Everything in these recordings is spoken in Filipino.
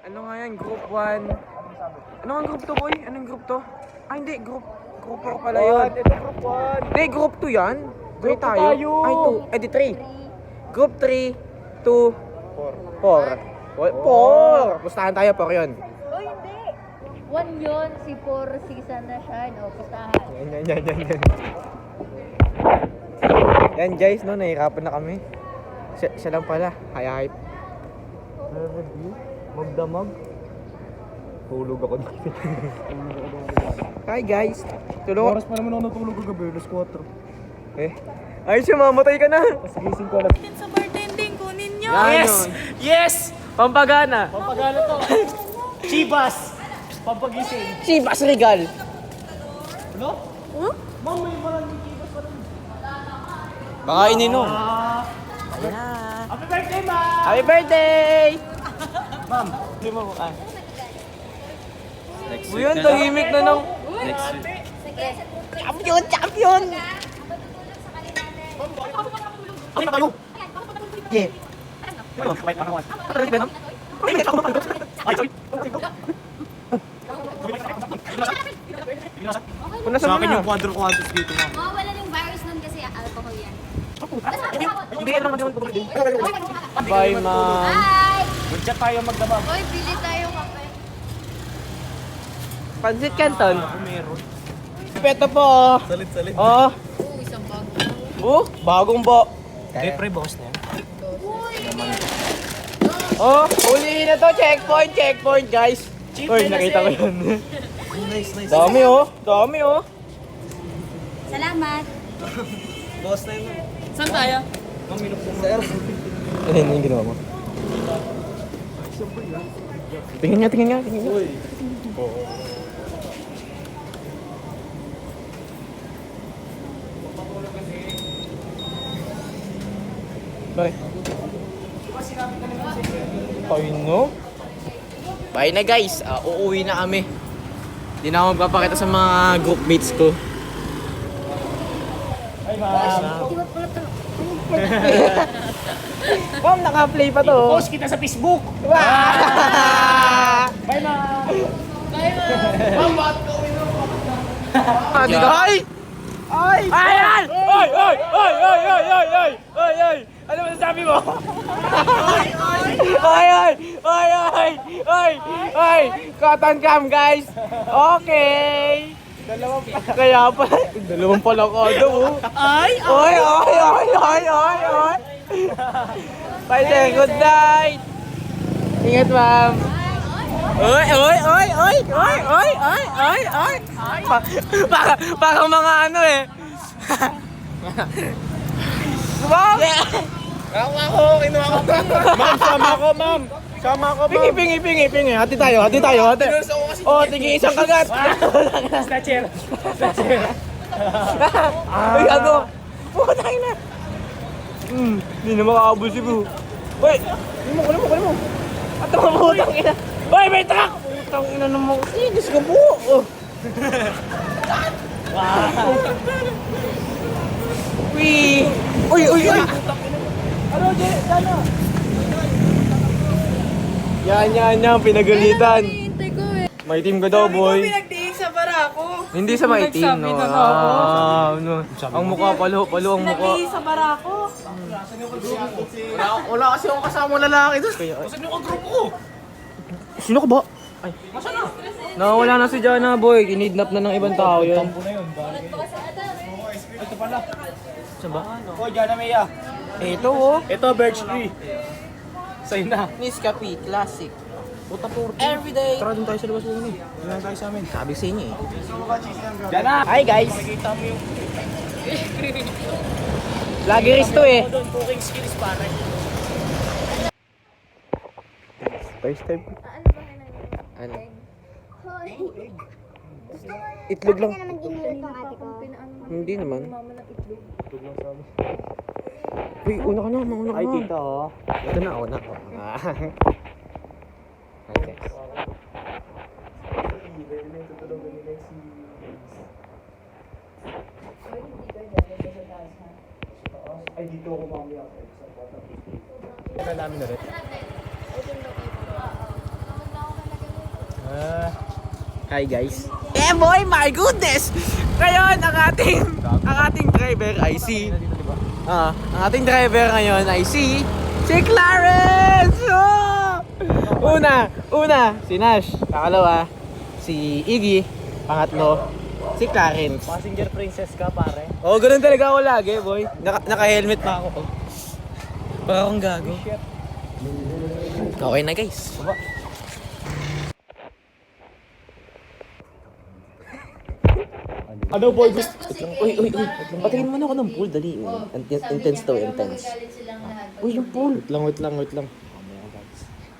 Ano nga yan? Group 1. Ano nga group 2, boy? Anong group 2? Ah, hindi. Group 4 pala yun. Ito group 1. Hindi, group 2 yan. Group 2 tayo. tayo. Ay, 2. Eh, di 3. Group 3, 2, 4. 4. Pustahan tayo, 4 yun. Oh, hindi. 1 yun, si 4, si Sana siya, no? Pustahan. Yan. Yan guys, no, nahihirapan na kami. Siya lang pala, hype. Review? Magdamag? Tulog ako dito. Hi guys, tulungan. Oras pa naman ako natulog kagabi, alas 4. Ay, siya, mamatay ka na. Tapos gising ko alas. Sa bartending, kunin nyo. Yes! Yes! Pampagana! Pampagana to. Chivas! Pampagising. Chivas Regal. Ano? Ma'am, may maraming chivas pa rin. Baka ininom. Happy birthday, ma'am! Happy birthday! Ma'am, hindi mo mukha. Uyan, tahimik na nang. Sige. Champion! Ano tayo? Yeah. Wait, ano? Ay, sorry. Una Sa akin yung quadro-quadros dito, ma'am. Mawawalan yung virus nun kasi alcohol yan. Hindi, ano naman yung din. Bye, ma'am. Hi! Magchat tayo magdamag. Hoy, bili tayo kape. Pansit Canton. Meron. Peto po. Salit-salit. Oh. Isang bago. Bagong bo. Okay, pre, boss na yan. Oh, ulihin na to. Checkpoint, guys. Uy, nakita ko yun. Nice. Dami oh. Salamat. Boss na yun. Saan tayo? Ma'am, minupong na. Ano yung ginawa mo? Tingnan nga. Uy. Bakit? Ay no? Bye na guys, uuwi na kami. Hindi na ako magpapakita sa mga group mates ko. Ay, ma'am. Ma'am, naka-play pa to. Post kita sa Facebook. Wow! Bye, ma'am. Ma'am, bakit ka uminom? Ay! Ayan! Ay! Ano masasabi mo? Ay! Cotton cam, guys! Okay! Dalawang pala ko daw. Ay! 5 seconds night! Ingat, ma'am! Oy! Parang mga ano eh. Ma'am! Kinuha ko. Ma'am, sama ko, ma'am. Pingi. Hati tayo. Oh, tingin isang kagat. Snatcher. Uy, ano? Putang na. Hindi na makaabol si Boo. Uy! Kunin mo. At ang putang ina. Uy, may truck! Putang ina naman. Diyos ka po. Uy! Ano, Jana? Yan, pinagalitan. Hintay ko eh. May team ka daw, boy. Pinagdiin sa barako. Hindi sa may team, no? Ang mukha, palo ang mukha. Pinagdiin sa barako. Wala kasi akong kasama lalaki doon. Saan yung group ko? Sino ka ba? Ay. Nawala na si Jana, boy. Kinidnap na ng ibang tao yun. Tampo na yun. Ito pala. Saan ba? Oh, Jana Mea. Ito, oh. Ito, Birch Tree. Sa'yo na. Nescafe Classic. Puta po. Everyday. Tara dun tayo sa labas mo. Ilan tayo sa amin? Sabi sa inyo eh. Jana! Hi guys. Nakikita mo yung Vloggeries to eh. doon, cooking skills pare. First time. Ano ba kailangan? Ano? Hoy. Itlog lang. Bakit naman ginilit ng ate ko? Hindi naman. Mama ng itlog. Uy, una ka na. Mauna ka Ay, na. tita oh. Ito na, una ko. Hi guys. Ay, dito ako mamaya. Sa namin na rin. Hi guys. Eh boy, my goodness! Ngayon, ang ating driver ay ang ating driver ngayon ay si Clarence! Oh! Una, si Nash. Pangalawa, si Iggy. Pangatlo, si Clarence. Passenger princess ka, pare. Oh, ganun talaga ako lagi, boy. Naka-helmet pa ako. Para akong gago. Okay na, guys. Ano boy, gusto? Uy. Patingin mo na ako ng pool, dali. Intense daw, intense. Uy, yung pool. Wait lang.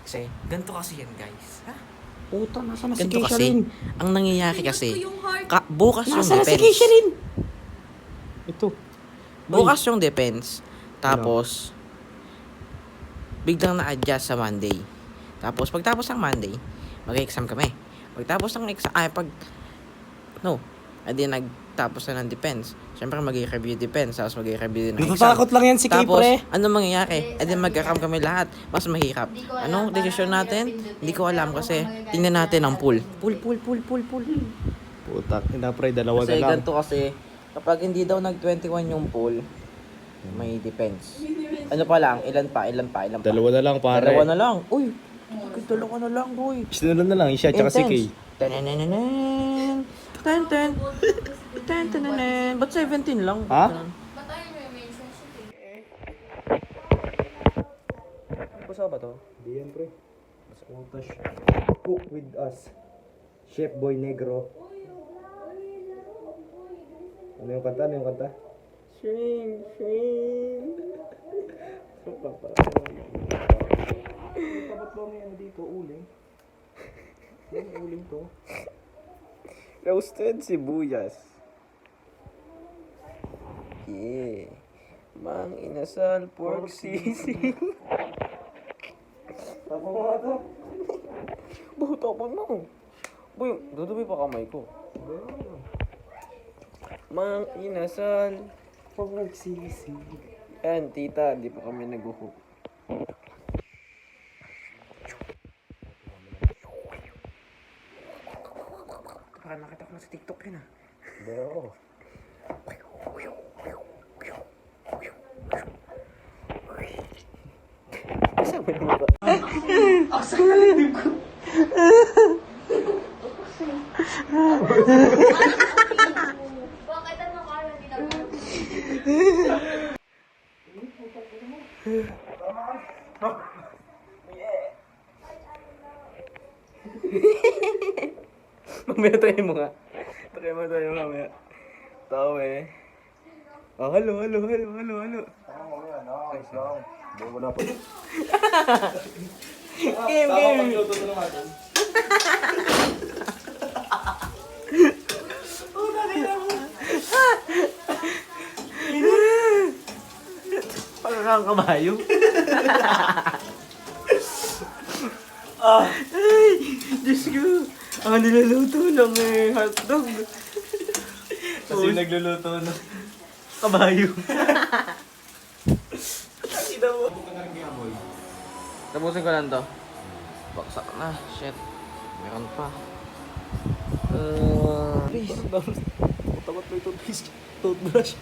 Kasi, ganito kasi yan, guys. Ha? Puta, nasa na si Ganito Keisha kasi, Lynn? ang nangyayari kasi, bukas yung Nasa na si defense. Keisha Lynn? Ito. Bukas yung defense. Tapos, biglang na-adjust sa Monday. Tapos, pagtapos ng Monday, mag-exam kami. Pagtapos ng exam, edi nagtapos na ng defense. Siyempre, mag-review defense, tapos mag-review din ng exam. Natatakot lang yan si Kay, Tapos, pre. ano mangyayari? Edi mag-account kami lahat. Mas mahirap. Anong desisyon natin? Hindi ko alam kasi tingnan natin ang pool. Pool. Puta, pre, dalawa Kasi na lang. ganito kasi, kapag hindi daw nag-21 yung pool, may defense. Ano pa lang? Ilan pa? Dalawa na lang, pare. Dalawa na lang. Uy, dalawa na lang, boy. Sinunod na lang, siya tsaka si Kay. Tenenenenen. Ten. Ba't 17 lang? Ha? Basa ba to? Di yan, pre. Mas utas. Cook with us. Chef Boy Negro. Ano yung kanta? Swing. Dapat ba may ano dito? Uling? Uling to. Roasted sibuyas. Yeah. Mang inasal pork sisig. Tapos mo nga to. Tapon mo. Boy, dudumi pa kamay ko. Mang inasal. Pork sisig. Yan, tita, di pa kami nag-hook. Parang nakita ko na sa TikTok yun ah. Pero, Kasama mo ba? Bakit ano ka lang ginagawa? Mamaya tayo mo nga. Tayo mamaya. Tao eh. Oh, hello. Game. Parang kabayo. Ay, Diyos ko. Ang niluluto lang hotdog. kasi nagluluto na. Kabayo. Tapusin ko lang to. Baksak na. Shit. Meron pa. Please. Takot may toothbrush.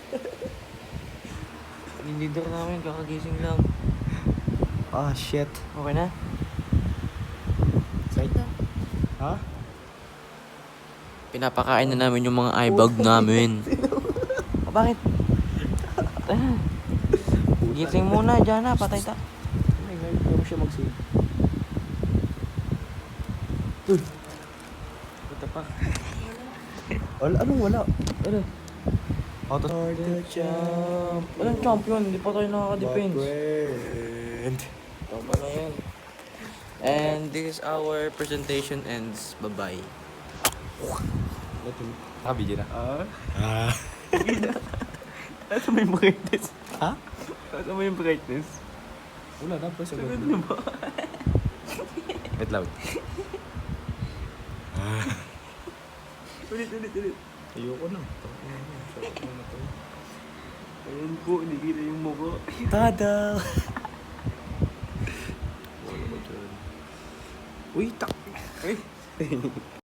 Hindi daw namin kakagising lang. Ah, shit. Okay na? Ha? Pinapakain na namin yung mga eyebag namin. Bakit? Gising muna, dyan na, patay ta. Hindi mo siya mag-save. Puta pa. Anong wala? Ano? Auto the champ. Walang champion, hindi pa tayo nakaka-defense. Friend. Tama na yan. And this is our presentation ends. Bye-bye. Video na. Ano mo yung brightness? Ha? Ano mo yung brightness? Wala na pa sa Ano ba? Wait loud. Ulit. Ayoko na. Ayun po, hindi kita yung mukha. Tada! Uy, tak. Uy.